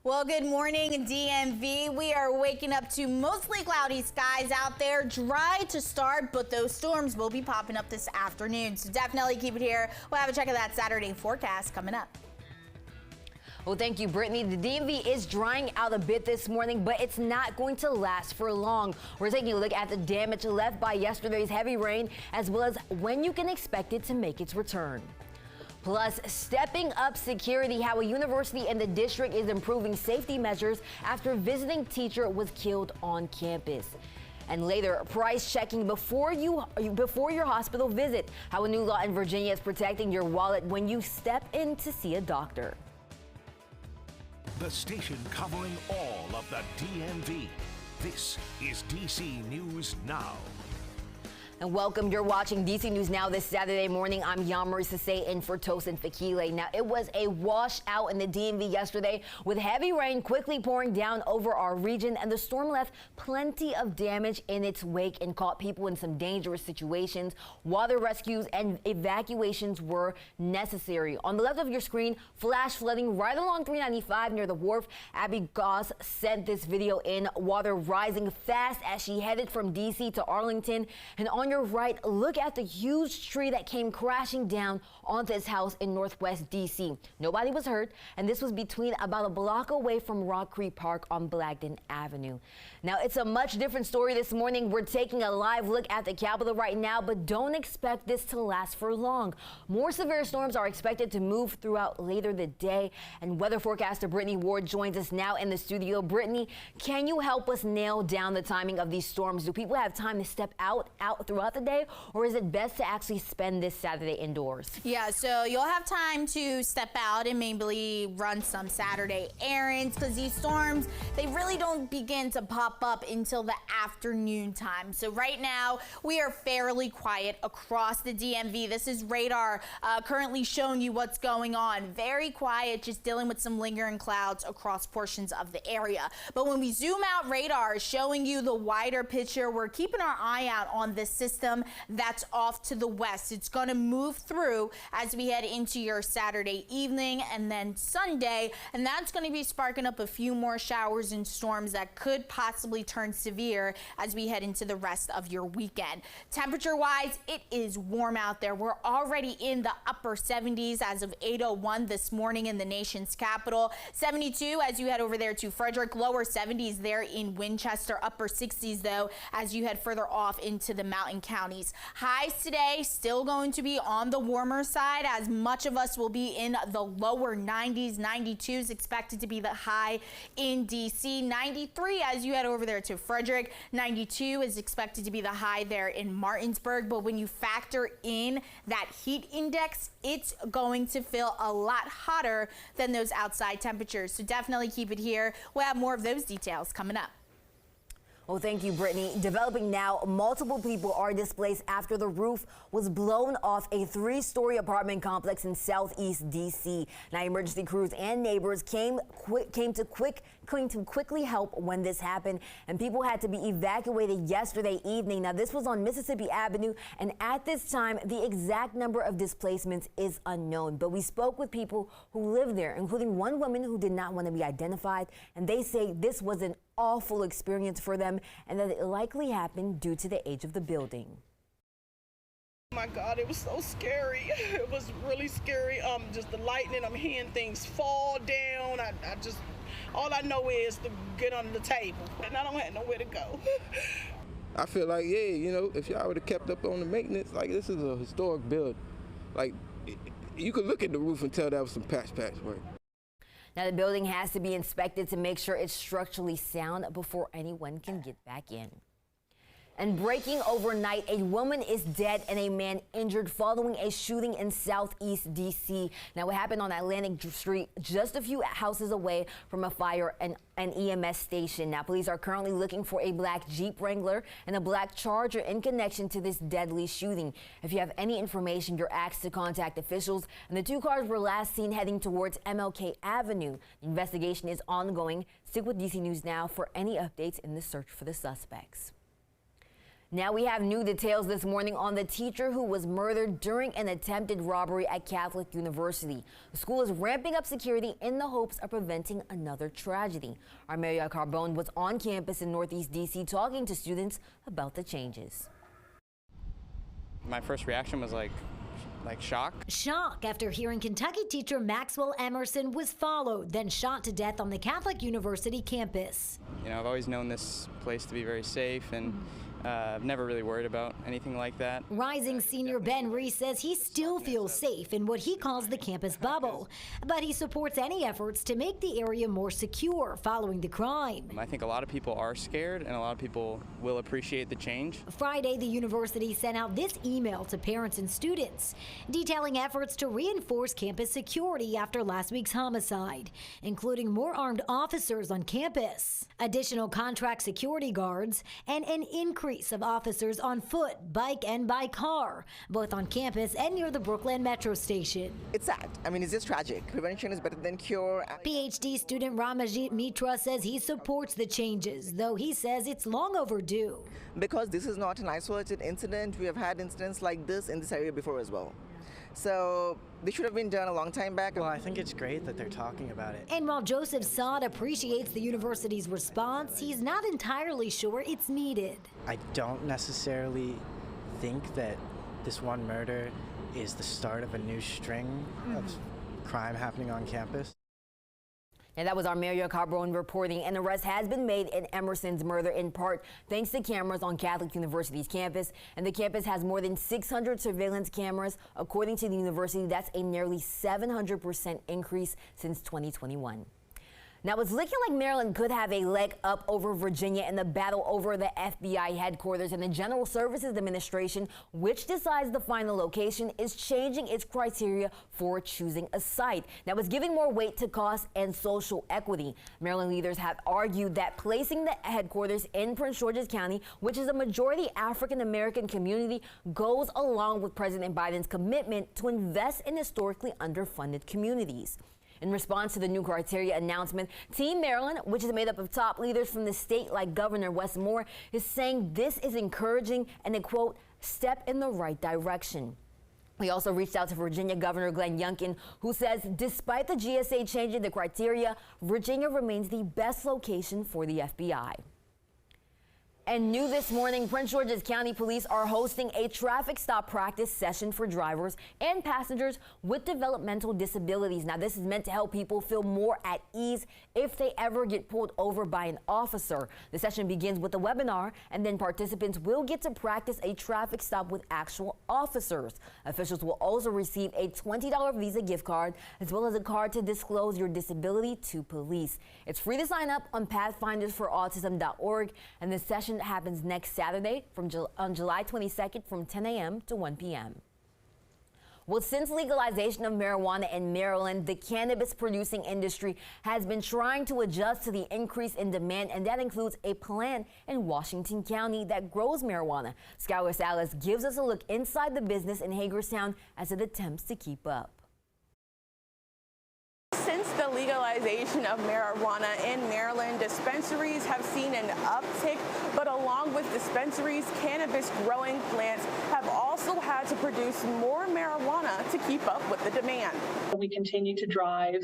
Well, good morning, DMV. We are waking up to mostly cloudy skies out there. Dry to start, but those storms will be popping up this afternoon. So definitely keep it here. We'll have a check of that Saturday forecast coming up. Well, thank you, Brittany. The DMV is drying out a bit this morning, but it's not going to last for long. We're taking a look at the damage left by yesterday's heavy rain, as well as when you can expect it to make its return. Plus, stepping up security, how a university in the district is improving safety measures after a visiting teacher was killed on campus. And later, price checking before your hospital visit, how a new law in Virginia is protecting your wallet when you step in to see a doctor. The station covering all of the DMV. This is DC News Now. And welcome. You're watching DC News Now this Saturday morning. I'm Yamari Sase in for Tosin Fakile. Now, it was a washout in the DMV yesterday with heavy rain quickly pouring down over our region, and the storm left plenty of damage in its wake and caught people in some dangerous situations. Water rescues and evacuations were necessary. On the left of your screen, flash flooding right along 395 near the wharf. Abby Goss sent this video in. Water rising fast as she headed from DC to Arlington. And on your right, look at the huge tree that came crashing down onto his house in Northwest DC. Nobody was hurt, and this was between about a block away from Rock Creek Park on Blagden Avenue. Now, it's a much different story this morning. We're taking a live look at the Capitol right now, but don't expect this to last for long. More severe storms are expected to move throughout later the day, and weather forecaster Brittany Ward joins us now in the studio. Brittany, can you help us nail down the timing of these storms? Do people have time to step out throughout the day, or is it best to actually spend this Saturday indoors? Yeah, so you'll have time to step out and maybe run some Saturday errands, because these storms, they really don't begin to pop up until the afternoon time. So right now we are fairly quiet across the DMV. This is radar currently showing you what's going on. Very quiet, just dealing with some lingering clouds across portions of the area. But when we zoom out, radar is showing you the wider picture. We're keeping our eye out on this system that's off to the west. It's going to move through as we head into your Saturday evening and then Sunday, and that's going to be sparking up a few more showers and storms that could possibly turn severe as we head into the rest of your weekend. Temperature wise, it is warm out there. We're already in the upper 70s as of 8:01 this morning in the nation's capital. 72 as you head over there to Frederick, lower 70s there in Winchester, upper 60s though as you head further off into the mountain counties. Highs today still going to be on the warmer side, as much of us will be in the lower 90s. 92 is expected to be the high in DC. 93 as you head over there to Frederick. 92 is expected to be the high there in Martinsburg. But when you factor in that heat index, it's going to feel a lot hotter than those outside temperatures. So definitely keep it here. We'll have more of those details coming up. Well, thank you, Brittany. Developing now, multiple people are displaced after the roof was blown off a 3-story apartment complex in southeast D.C. Now, emergency crews and neighbors came to quickly help when this happened, and people had to be evacuated yesterday evening. Now, this was on Mississippi Avenue, and at this time, the exact number of displacements is unknown. But we spoke with people who live there, including one woman who did not want to be identified, and they say this was an awful experience for them and that it likely happened due to the age of the building. Oh my God, it was so scary. It was really scary. Just the lightning, I'm hearing things fall down. All I know is to get under the table, and I don't have nowhere to go. I feel like, yeah, you know, if y'all would have kept up on the maintenance, like this is a historic build. Like, you could look at the roof and tell that was some patch work. Now, the building has to be inspected to make sure it's structurally sound before anyone can get back in. And breaking overnight, a woman is dead and a man injured following a shooting in southeast D.C. Now, it happened on Atlantic Street, just a few houses away from a fire and an EMS station. Now, police are currently looking for a black Jeep Wrangler and a black Charger in connection to this deadly shooting. If you have any information, you're asked to contact officials. And the 2 cars were last seen heading towards MLK Avenue. The investigation is ongoing. Stick with DC News Now for any updates in the search for the suspects. Now we have new details this morning on the teacher who was murdered during an attempted robbery at Catholic University. The school is ramping up security in the hopes of preventing another tragedy. Our Maria Carbone was on campus in Northeast D.C. talking to students about the changes. My first reaction was like shock. Shock after hearing Kentucky teacher Maxwell Emerson was followed, then shot to death on the Catholic University campus. You know, I've always known this place to be very safe, and I've never really worried about anything like that. Rising senior Ben Reese says he still feels safe in what he calls the campus bubble, but he supports any efforts to make the area more secure following the crime. I think a lot of people are scared, and a lot of people will appreciate the change. Friday, the university sent out this email to parents and students, detailing efforts to reinforce campus security after last week's homicide, including more armed officers on campus, additional contract security guards, and an increase of officers on foot, bike, and by car, both on campus and near the Brooklyn Metro Station. It's sad. I mean, it's just tragic. Prevention is better than cure. PhD student Ramajit Mitra says he supports the changes, though he says it's long overdue. Because this is not an isolated incident. We have had incidents like this in this area before as well. So they should have been done a long time back. Well, I think it's great that they're talking about it. And while Joseph Saad appreciates the university's response, he's not entirely sure it's needed. I don't necessarily think that this one murder is the start of a new string of crime happening on campus. And that was our Maria Carbone reporting. An arrest has been made in Emerson's murder, in part thanks to cameras on Catholic University's campus. And the campus has more than 600 surveillance cameras. According to the university, that's a nearly 700% increase since 2021. Now, it's looking like Maryland could have a leg up over Virginia in the battle over the FBI headquarters, and the General Services Administration, which decides the final location, is changing its criteria for choosing a site. Now, it's giving more weight to cost and social equity. Maryland leaders have argued that placing the headquarters in Prince George's County, which is a majority African-American community, goes along with President Biden's commitment to invest in historically underfunded communities. In response to the new criteria announcement, Team Maryland, which is made up of top leaders from the state like Governor Wes Moore, is saying this is encouraging and a, quote, step in the right direction. We also reached out to Virginia Governor Glenn Youngkin, who says despite the GSA changing the criteria, Virginia remains the best location for the FBI. And new this morning, Prince George's County Police are hosting a traffic stop practice session for drivers and passengers with developmental disabilities. Now, this is meant to help people feel more at ease if they ever get pulled over by an officer. The session begins with a webinar, and then participants will get to practice a traffic stop with actual officers. Officials will also receive a $20 Visa gift card, as well as a card to disclose your disability to police. It's free to sign up on pathfindersforautism.org, and the session happens next Saturday on July 22nd from 10 a.m. to 1 p.m. Well, since legalization of marijuana in Maryland, the cannabis-producing industry has been trying to adjust to the increase in demand, and that includes a plant in Washington County that grows marijuana. Skylar Salas gives us a look inside the business in Hagerstown as it attempts to keep up. Since the legalization of marijuana in Maryland, dispensaries have seen an uptick, but along with dispensaries, cannabis growing plants have also had to produce more marijuana to keep up with the demand. We continue to drive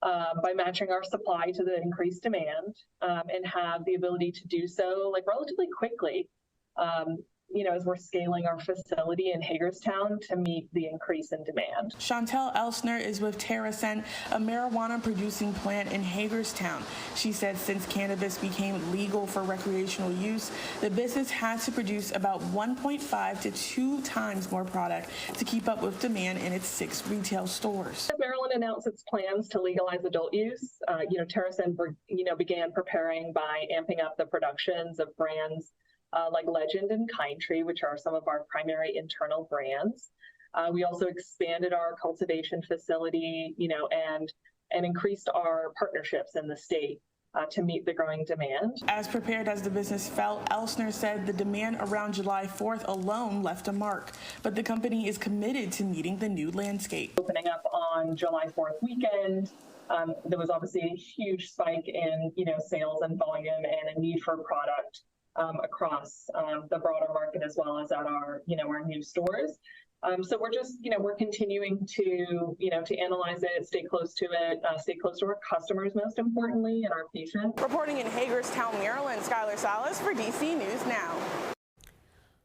by matching our supply to the increased demand and have the ability to do so relatively quickly. As we're scaling our facility in Hagerstown to meet the increase in demand. Chantel Elsner is with TerraScent, a marijuana-producing plant in Hagerstown. She said since cannabis became legal for recreational use, the business had to produce about 1.5 to 2 times more product to keep up with demand in its 6 retail stores. Maryland announced its plans to legalize adult use. TerraScent, began preparing by amping up the productions of brands like Legend and Kind Tree, which are some of our primary internal brands. We also expanded our cultivation facility, and increased our partnerships in the state to meet the growing demand. As prepared as the business felt, Elsner said the demand around July 4th alone left a mark, but the company is committed to meeting the new landscape. Opening up on July 4th weekend, there was obviously a huge spike in, sales and volume and a need for product. across the broader market as well as at our, our new stores. So we're just, we're continuing to, to analyze it, stay close to it, stay close to our customers, most importantly, and our patients. Reporting in Hagerstown, Maryland, Skylar Salas for DC News Now.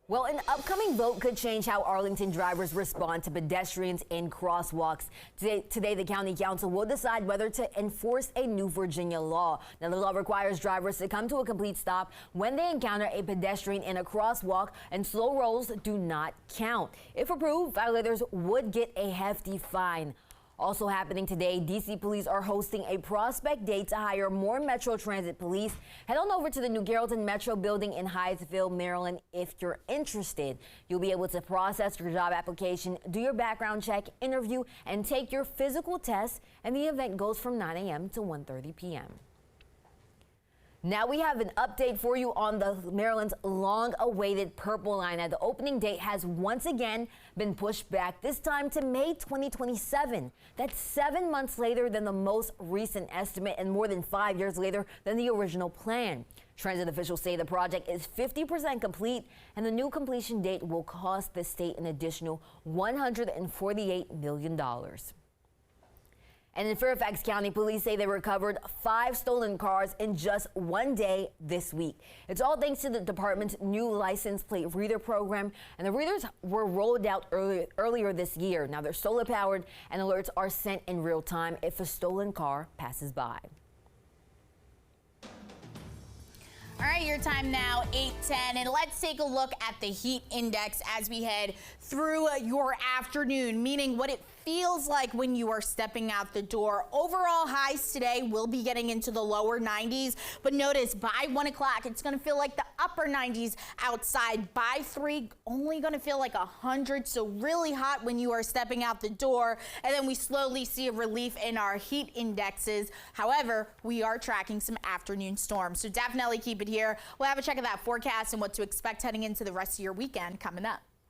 Well, an upcoming vote could change how Arlington drivers respond to pedestrians in crosswalks. Today, the County Council will decide whether to enforce a new Virginia law. Now, the law requires drivers to come to a complete stop when they encounter a pedestrian in a crosswalk, and slow rolls do not count. If approved, violators would get a hefty fine. Also happening today, DC police are hosting a prospect day to hire more Metro Transit police. Head on over to the New Carrollton Metro building in Hyattsville, Maryland if you're interested. You'll be able to process your job application, do your background check, interview, and take your physical test, and the event goes from 9 a.m. to 1:30 p.m. Now we have an update for you on the Maryland's long-awaited Purple Line. Now, the opening date has once again been pushed back, this time to May 2027. That's 7 months later than the most recent estimate and more than 5 years later than the original plan. Transit officials say the project is 50% complete, and the new completion date will cost the state an additional $148 million. And in Fairfax County, police say they recovered 5 stolen cars in just 1 day this week. It's all thanks to the department's new license plate reader program, and the readers were rolled out earlier this year. Now they're solar powered, and alerts are sent in real time if a stolen car passes by. All right, your time now, 8:10, and let's take a look at the heat index as we head through your afternoon, meaning what it feels like when you are stepping out the door. Overall highs today will be getting into the lower 90s, but notice by 1 o'clock, it's going to feel like the upper 90s outside. By 3, only going to feel like 100, so really hot when you are stepping out the door, and then we slowly see a relief in our heat indexes. However, we are tracking some afternoon storms, so definitely keep it here. We'll have a check of that forecast and what to expect heading into the rest of your weekend coming up.